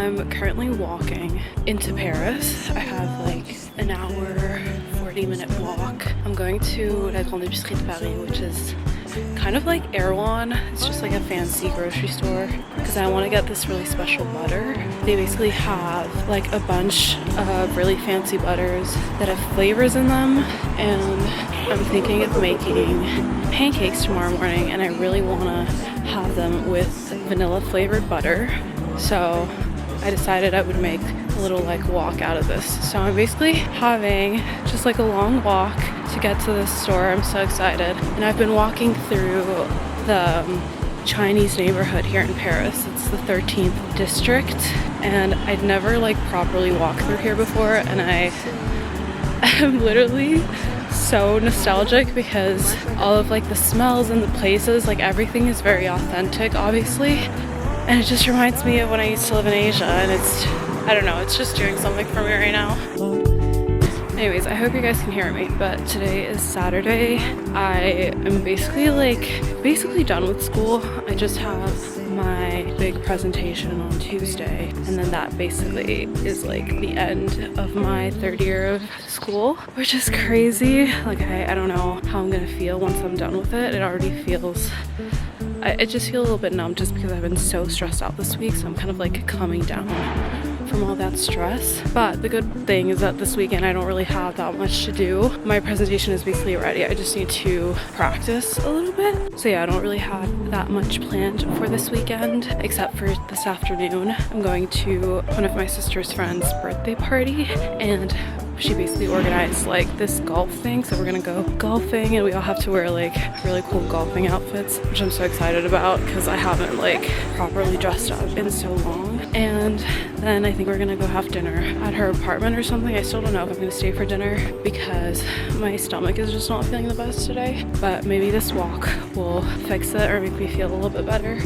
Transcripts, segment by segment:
I'm currently walking into Paris. I have like an hour, 40-minute walk. I'm going to La Grande Épicerie de Paris, which is kind of like Erewhon. It's just like a fancy grocery store because I want to get this really special butter. They basically have like a bunch of really fancy butters that have flavors in them, and I'm thinking of making pancakes tomorrow morning, and I really want to have them with vanilla flavored butter. So I decided I would make a little like walk out of this. So I'm basically having just like a long walk to get to this store. I'm so excited. And I've been walking through the Chinese neighborhood here in Paris. It's the 13th district, and I'd never like properly walked through here before, and I am literally so nostalgic because all of like the smells and the places, like everything is very authentic, obviously. And it just reminds me of when I used to live in Asia, and it's, I don't know, it's just doing something for me right now. Anyways, I hope you guys can hear me, but today is Saturday. I am basically done with school. I just have my big presentation on Tuesday, and then that basically is like the end of my third year of school, which is crazy. Like I don't know how I'm gonna feel once I'm done with it. It already feels, I just feel a little bit numb just because I've been so stressed out this week, so I'm kind of like coming down from all that stress. But the good thing is that this weekend I don't really have that much to do. My presentation is basically ready. I just need to practice a little bit. So yeah, I don't really have that much planned for this weekend, except for this afternoon. I'm going to one of my sister's friend's birthday party, and she basically organized like this golf thing, so we're gonna go golfing, and we all have to wear like really cool golfing outfits, which I'm so excited about because I haven't like properly dressed up in so long. And then I think we're gonna go have dinner at her apartment or something. I still don't know if I'm gonna stay for dinner because my stomach is just not feeling the best today, but maybe this walk will fix it or make me feel a little bit better.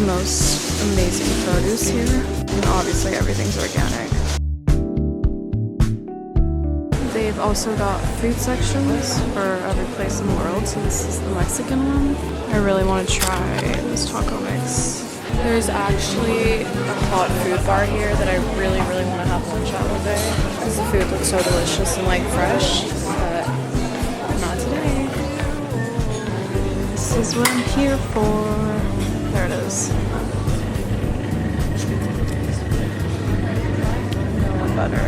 Most amazing produce here, and obviously everything's organic. They've also got food sections for every place in the world, so this is the Mexican one. I really want to try this taco mix. There's actually a hot food bar here that I really want to have lunch at one day because the food looks so delicious and like fresh, but not today. This is what I'm here for. There it is. Vanilla butter.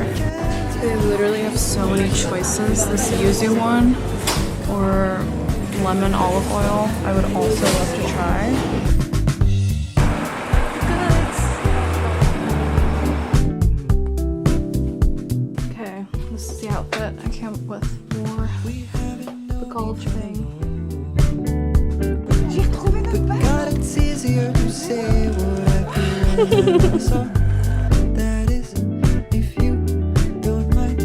They literally have so many choices. This yuzu one or lemon olive oil I would also love to try. Okay, this is the outfit I came up with for the golf thing. It's easier to say what I feel. So that is, if you don't mind,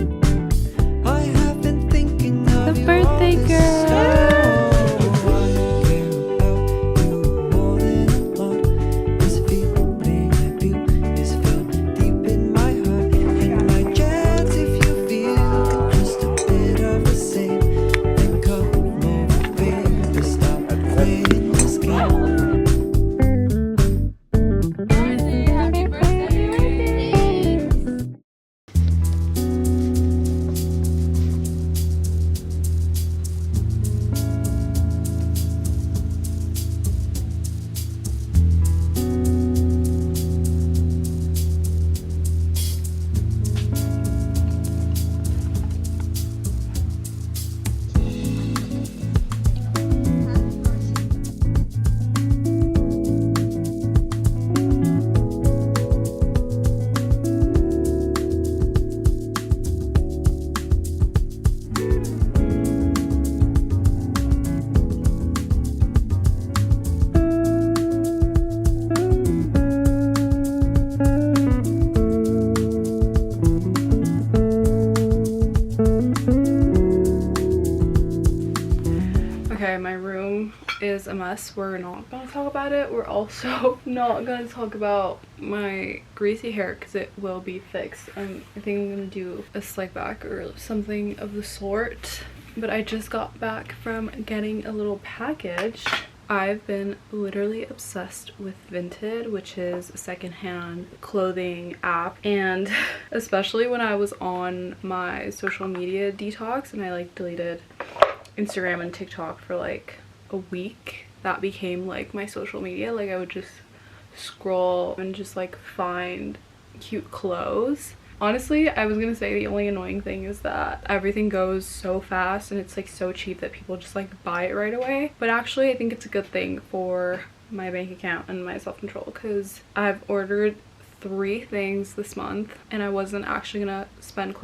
I have been thinking of The birthday girl. Happy birthday. room is a mess. We're not gonna talk about it. We're also not gonna talk about my greasy hair because it will be fixed. I think I'm gonna do a slick back or something of the sort. But I just got back from getting a little package. I've been literally obsessed with Vinted, which is a secondhand clothing app, and especially when I was on my social media detox and I like deleted Instagram and TikTok for like a week, that became like my social media. Like I would just scroll and just like find cute clothes. Honestly, I was gonna say the only annoying thing is that everything goes so fast and it's like so cheap that people just like buy it right away. But actually I think it's a good thing for my bank account and my self-control because I've ordered 3 things this month and I wasn't actually gonna spend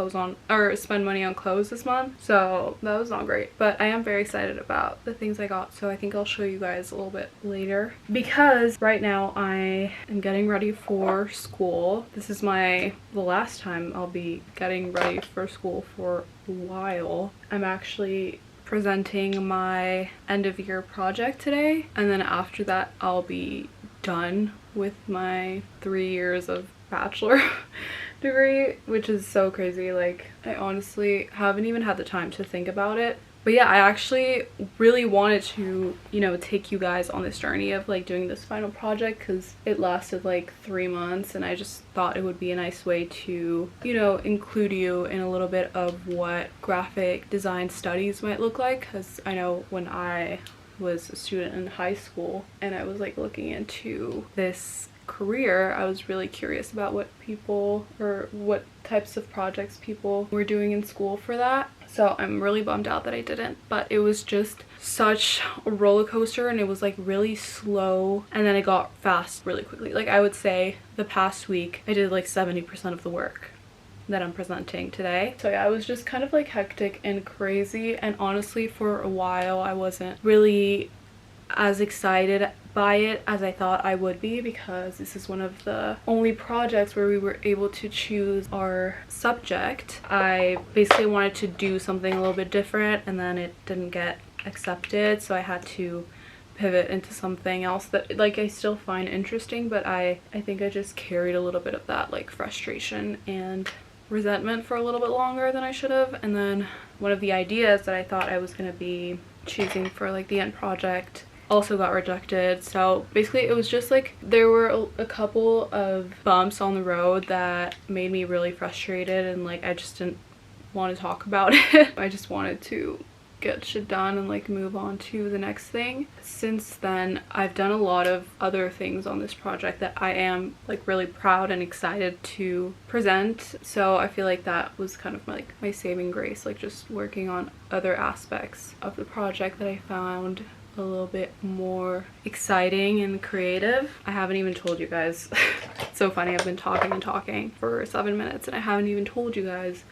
money on clothes this month, so that was not great. But I am very excited about the things I got, so I think I'll show you guys a little bit later because right now I am getting ready for school. This is the last time I'll be getting ready for school for a while. I'm actually presenting my end of year project today, and then after that I'll be done with my 3 years of bachelor degree, which is so crazy. Like I honestly haven't even had the time to think about it. But yeah, I actually really wanted to, you know, take you guys on this journey of like doing this final project because it lasted like 3 months, and I just thought it would be a nice way to, you know, include you in a little bit of what graphic design studies might look like, because I know when I was a student in high school and I was like looking into this career, I was really curious about what types of projects people were doing in school for that. So I'm really bummed out that I didn't, but it was just such a roller coaster and it was like really slow and then it got fast really quickly. Like I would say the past week I did like 70% of the work that I'm presenting today. So yeah, it was just kind of like hectic and crazy, and honestly for a while I wasn't really as excited by it as I thought I would be because this is one of the only projects where we were able to choose our subject. I basically wanted to do something a little bit different and then it didn't get accepted, so I had to pivot into something else that like I still find interesting, but I think I just carried a little bit of that like frustration and resentment for a little bit longer than I should have. And then one of the ideas that I thought I was going to be choosing for like the end project also got rejected. So basically it was just like there were a couple of bumps on the road that made me really frustrated, and like I just didn't want to talk about it. I just wanted to get shit done and like move on to the next thing. Since then I've done a lot of other things on this project that I am like really proud and excited to present, so I feel like that was kind of like my saving grace, like just working on other aspects of the project that I found a little bit more exciting and creative. I haven't even told you guys it's so funny, I've been talking and talking for 7 minutes and I haven't even told you guys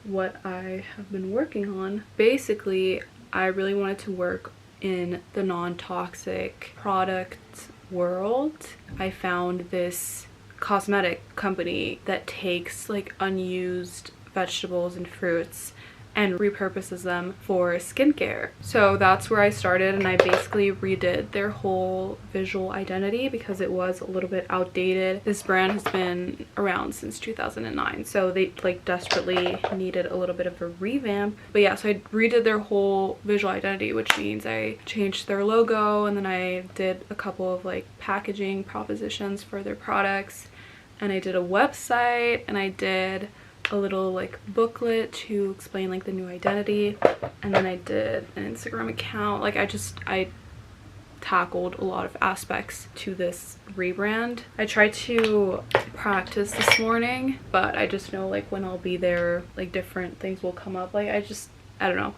what I have been working on. Basically, I really wanted to work in the non-toxic product world. I found this cosmetic company that takes like unused vegetables and fruits and repurposes them for skincare. So that's where I started, and I basically redid their whole visual identity because it was a little bit outdated. This brand has been around since 2009, so they like desperately needed a little bit of a revamp. But yeah, so I redid their whole visual identity, which means I changed their logo, and then I did a couple of like packaging propositions for their products, and I did a website, and I did a little like booklet to explain like the new identity, and then I did an Instagram account. Like I tackled a lot of aspects to this rebrand. I tried to practice this morning, but I just know like when I'll be there like different things will come up. Like I don't know,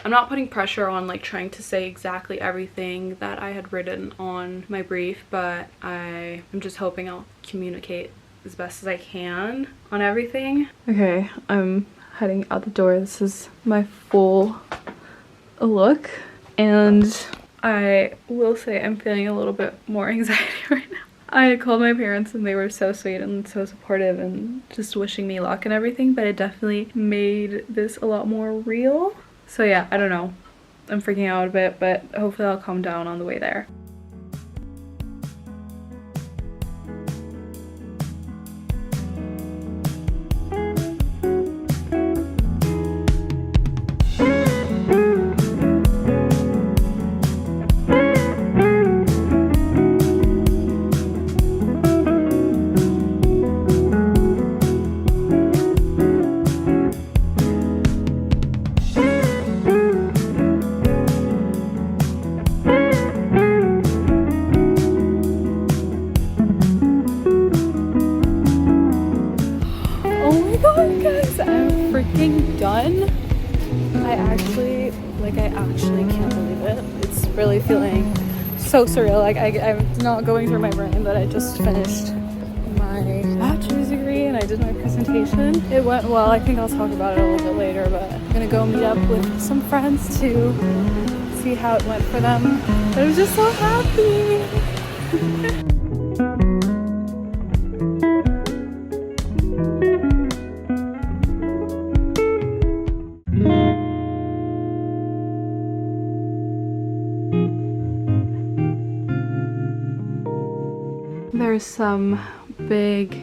I'm not putting pressure on like trying to say exactly everything that I had written on my brief, but I'm just hoping I'll communicate as best as I can on everything. Okay, I'm heading out the door. This is my full look, and I will say I'm feeling a little bit more anxiety right now. I called my parents and they were so sweet and so supportive and just wishing me luck and everything, but it definitely made this a lot more real. So yeah, I don't know. I'm freaking out a bit, but hopefully I'll calm down on the way there. Done. I actually can't believe it. It's really feeling so surreal. Like I'm not going through my brain that I just finished my bachelor's degree and I did my presentation. It went well. I think I'll talk about it a little bit later, but I'm gonna go meet up with some friends to see how it went for them. But I'm just so happy. There's some big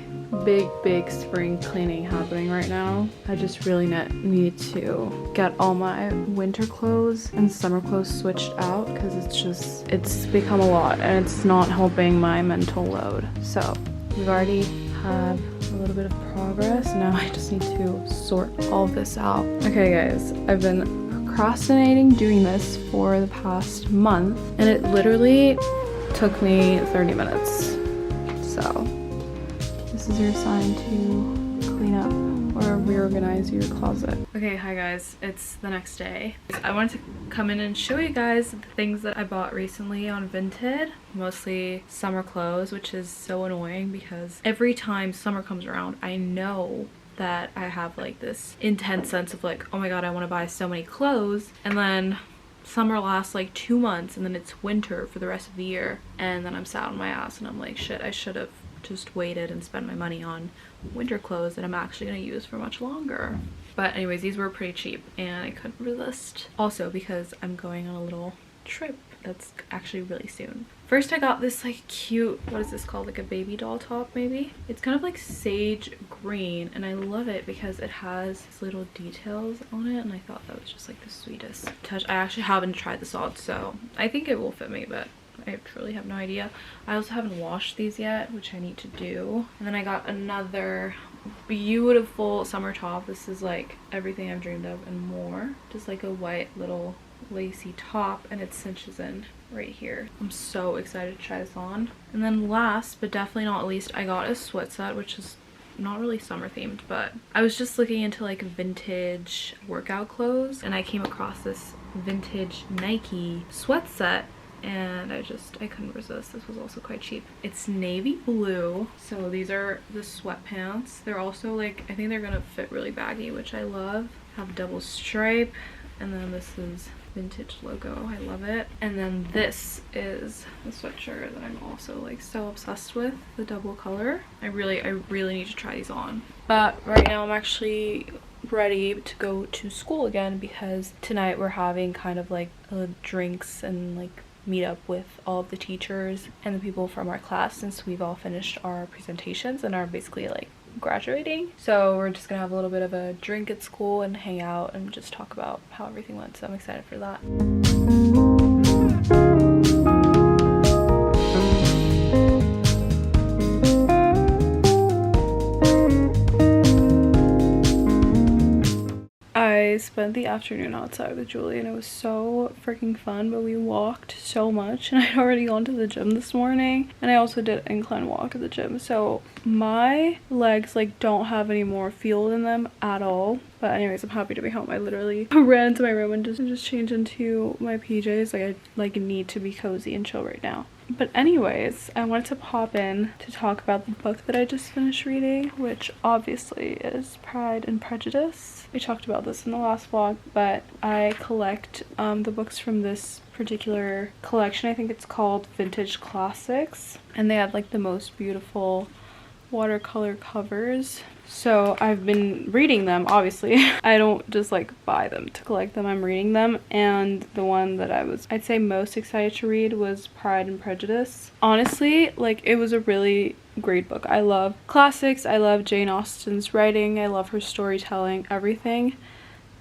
spring cleaning happening right now. I just really need to get all my winter clothes and summer clothes switched out because it's become a lot and it's not helping my mental load. So we've already had a little bit of progress. Now I just need to sort all this out. Okay guys, I've been procrastinating doing this for the past month and it literally took me 30 minutes. So this is your sign to clean up or reorganize your closet. Okay, hi guys, it's the next day. I wanted to come in and show you guys the things that I bought recently on Vinted. Mostly summer clothes, which is so annoying because every time summer comes around, I know that I have like this intense sense of like, oh my god, I want to buy so many clothes, and then summer lasts like 2 months and then it's winter for the rest of the year and then I'm sat on my ass and I'm like, shit, I should have just waited and spent my money on winter clothes that I'm actually going to use for much longer. But anyways, these were pretty cheap and I couldn't resist. Also because I'm going on a little trip that's actually really soon. First I got this like cute, what is this called, like a baby doll top maybe? It's kind of like sage green and I love it because it has these little details on it and I thought that was just like the sweetest touch. I actually haven't tried this on, so I think it will fit me, but I truly have no idea. I also haven't washed these yet, which I need to do. And then I got another beautiful summer top. This is like everything I've dreamed of and more. Just like a white little lacy top and it cinches in right here. I'm so excited to try this on. And then last but definitely not least, I got a sweat set, which is not really summer themed, but I was just looking into like vintage workout clothes and I came across this vintage Nike sweat set and I couldn't resist. This was also quite cheap. It's navy blue, so these are the sweatpants. They're also like, I think they're gonna fit really baggy, which I love. Have double stripe, and then this is vintage logo. I love it. And then this is the sweatshirt that I'm also like so obsessed with, the double color. I really need to try these on. But right now I'm actually ready to go to school again because tonight we're having kind of like drinks and like meet up with all of the teachers and the people from our class since we've all finished our presentations and are basically like graduating. So we're just gonna have a little bit of a drink at school and hang out and just talk about how everything went, so I'm excited for that. I spent the afternoon outside with Julie and it was so freaking fun, but we walked so much and I'd already gone to the gym this morning and I also did an incline walk at the gym, so my legs like don't have any more fuel in them at all. But anyways, I'm happy to be home. I literally ran into my room and just changed into my PJs. Like I need to be cozy and chill right now. But anyways, I wanted to pop in to talk about the book that I just finished reading, which obviously is Pride and Prejudice. We talked about this in the last vlog, but I collect the books from this particular collection. I think it's called Vintage Classics, and they had like the most beautiful watercolor covers. So I've been reading them, obviously. I don't just like buy them to collect them, I'm reading them. And the one that I'd say most excited to read was Pride and Prejudice. Honestly, like, it was a really great book. I love classics, I love Jane Austen's writing, I love her storytelling, everything.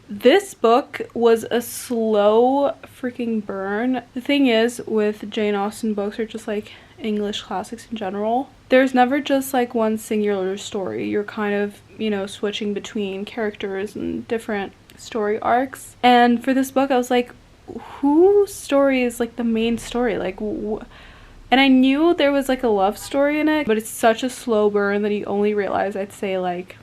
This book was a slow freaking burn. The thing is with Jane Austen books, or just like English classics in general, there's never just like one singular story. You're kind of, you know, switching between characters and different story arcs. And for this book, I was like, whose story is like the main story? Like, and I knew there was like a love story in it, but it's such a slow burn that you only realize, I'd say, like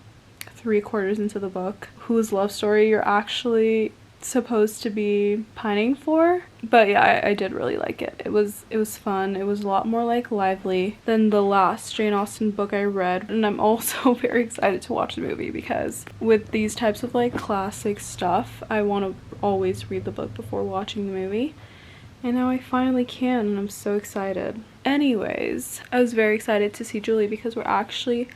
3/4 into the book, whose love story you're actually supposed to be pining for. But yeah, I did really like it. It was fun. It was a lot more like lively than the last Jane Austen book I read. And I'm also very excited to watch the movie, because with these types of like classic stuff, I want to always read the book before watching the movie. And now I finally can, and I'm so excited. Anyways, I was very excited to see Julie because we're actually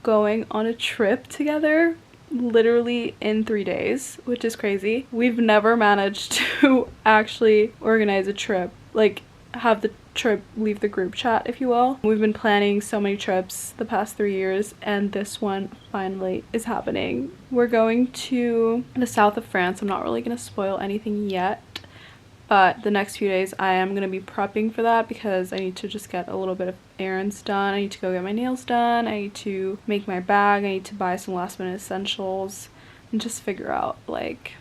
going on a trip together literally in 3 days, which is crazy. We've never managed to actually organize a trip, like have the trip leave the group chat, if you will. We've been planning so many trips the past 3 years, and this one finally is happening. We're going to the south of France. I'm not really gonna spoil anything yet, but the next few days I am going to be prepping for that, because I need to just get a little bit of errands done. I need to go get my nails done. I need to make my bag. I need to buy some last minute essentials and just figure out like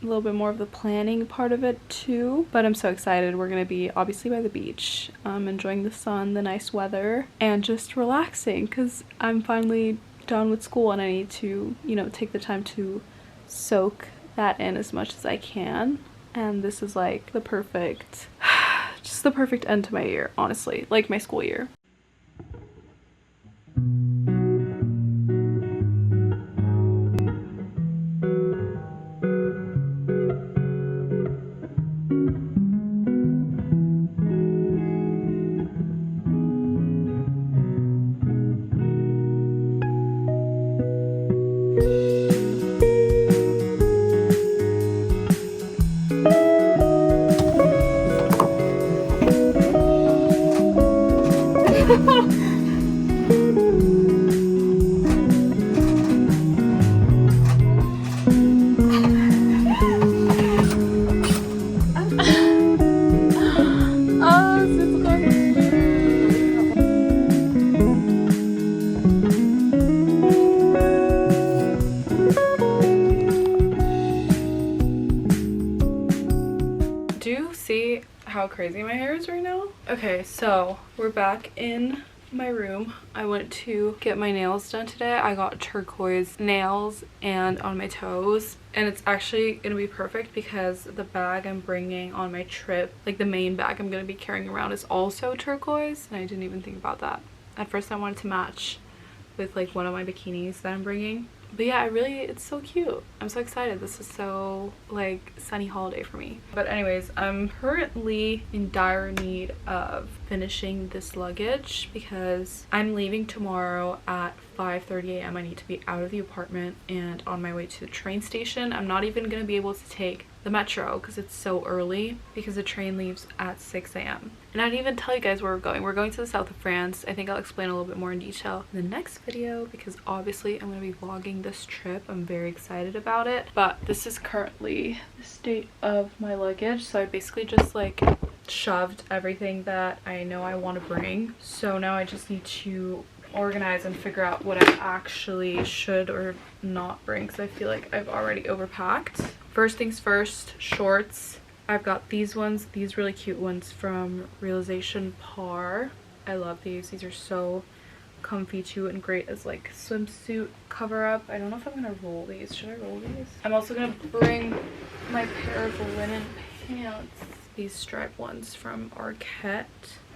a little bit more of the planning part of it too. But I'm so excited. We're going to be obviously by the beach, enjoying the sun, the nice weather, and just relaxing, because I'm finally done with school and I need to, you know, take the time to soak that in as much as I can. And this is like the perfect, just the perfect end to my year, honestly, like my school year. Do you see how crazy my hair is right now? Okay, so we're back in my room. I went to get my nails done today. I got turquoise nails and on my toes, and it's actually gonna be perfect because the bag I'm bringing on my trip, like the main bag I'm gonna be carrying around, is also turquoise, and I didn't even think about that. At first I wanted to match with like one of my bikinis that I'm bringing. But yeah, it's so cute. I'm so excited. This is so like sunny holiday for me. But anyways, I'm currently in dire need of finishing this luggage because I'm leaving tomorrow at 5:30 a.m. I need to be out of the apartment and on my way to the train station. I'm not even going to be able to take the metro because it's so early, because the train leaves at 6 a.m. And I didn't even tell you guys where we're going. We're going to the south of France. I think I'll explain a little bit more in detail in the next video, because obviously I'm going to be vlogging this trip. I'm very excited about it. But this is currently the state of my luggage. So I basically just like shoved everything that I know I want to bring. So now I just need to organize and figure out what I actually should or not bring, because I feel like I've already overpacked. First things first, shorts. I've got these ones, these really cute ones from Realization Par. I love these. These are so comfy too and great as like swimsuit cover up. I don't know if I'm gonna roll these. Should I roll these? I'm also gonna bring my pair of linen pants, these striped ones from Arquette.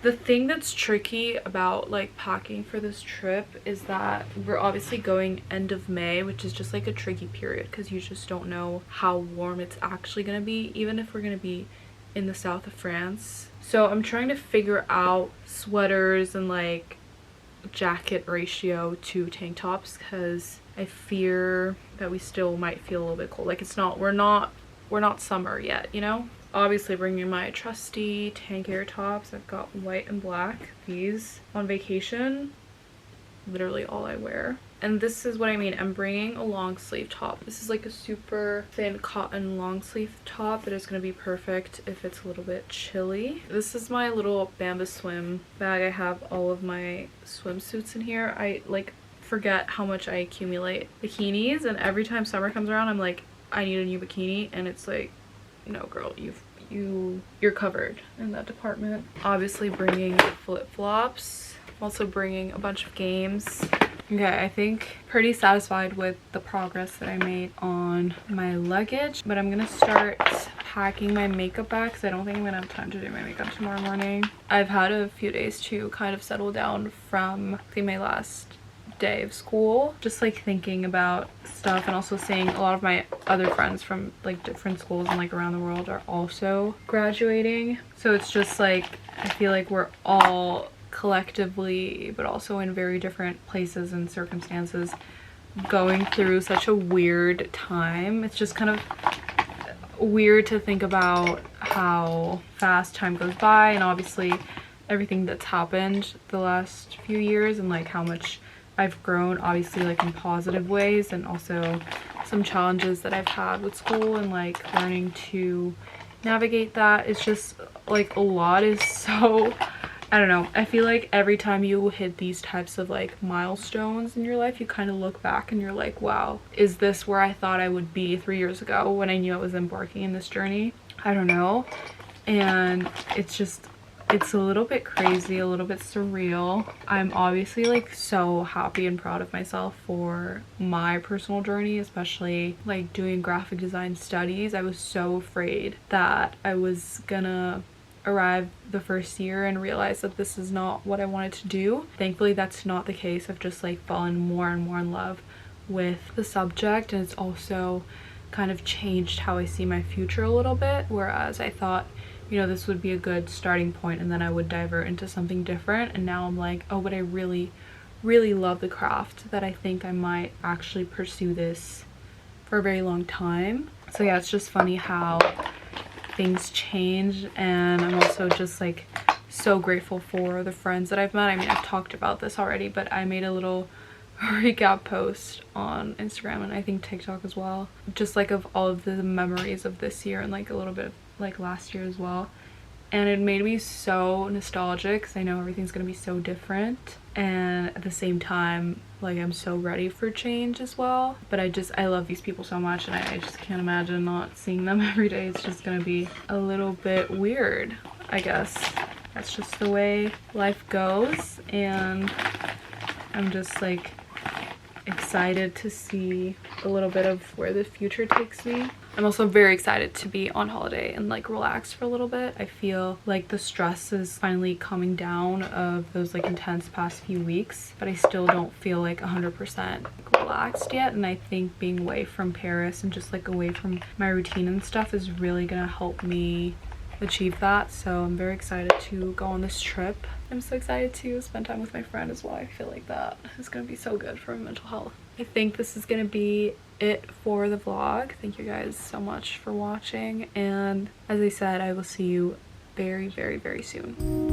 The thing that's tricky about like packing for this trip is that we're obviously going end of May, which is just like a tricky period because you just don't know how warm it's actually gonna be, even if we're gonna be in the south of France. So I'm trying to figure out sweaters and like jacket ratio to tank tops because I fear that we still might feel a little bit cold. Like we're not summer yet, you know? Obviously bringing my trusty tank air tops. I've got white and black. These on vacation, literally all I wear. And this is what I mean. I'm bringing a long sleeve top. This is like a super thin cotton long sleeve top that is going to be perfect if it's a little bit chilly. This is my little Bamba Swim bag. I have all of my swimsuits in here. I like forget how much I accumulate bikinis, and every time summer comes around I'm like, I need a new bikini, and it's like, no girl, you're covered in that department. Obviously bringing flip-flops. Also bringing a bunch of games. Okay, I think pretty satisfied with the progress that I made on my luggage, but I'm gonna start packing my makeup bag because I don't think I'm gonna have time to do my makeup tomorrow morning. I've had a few days to kind of settle down from, I think, my last day of school, just like thinking about stuff, and also seeing a lot of my other friends from like different schools and like around the world are also graduating. So it's just like, I feel like we're all collectively, but also in very different places and circumstances, going through such a weird time. It's just kind of weird to think about how fast time goes by, and obviously everything that's happened the last few years, and like how much I've grown, obviously like in positive ways, and also some challenges that I've had with school and like learning to navigate that. It's just like a lot is so, I don't know, I feel like every time you hit these types of like milestones in your life, you kind of look back and you're like, wow, is this where I thought I would be 3 years ago when I knew I was embarking in this journey? I don't know. And it's just, it's a little bit crazy, a little bit surreal. I'm obviously like so happy and proud of myself for my personal journey, especially like doing graphic design studies. I was so afraid that I was gonna arrive the first year and realize that this is not what I wanted to do. Thankfully that's not the case. I've just like fallen more and more in love with the subject, and it's also kind of changed how I see my future a little bit, whereas I thought, you know, this would be a good starting point and then I would divert into something different, and now I'm like, oh, but I really love the craft, that I think I might actually pursue this for a very long time. So yeah, it's just funny how things change, and I'm also just like so grateful for the friends that I've met. I mean, I've talked about this already, but I made a little recap post on Instagram and I think TikTok as well, just like of all of the memories of this year and like a little bit of like last year as well, and it made me so nostalgic because I know everything's gonna be so different, and at the same time like I'm so ready for change as well. But I love these people so much, and I just can't imagine not seeing them every day. It's just gonna be a little bit weird, I guess. That's just the way life goes, and I'm just like excited to see a little bit of where the future takes me. I'm also very excited to be on holiday and like relax for a little bit. I feel like the stress is finally coming down of those like intense past few weeks, but I still don't feel like 100% relaxed yet, and I think being away from Paris and just like away from my routine and stuff is really gonna help me achieve that. So I'm very excited to go on this trip. I'm so excited to spend time with my friend as well. I feel like that is gonna be so good for my mental health. I think this is gonna be it for the vlog. Thank you guys so much for watching, and as I said, I will see you very soon.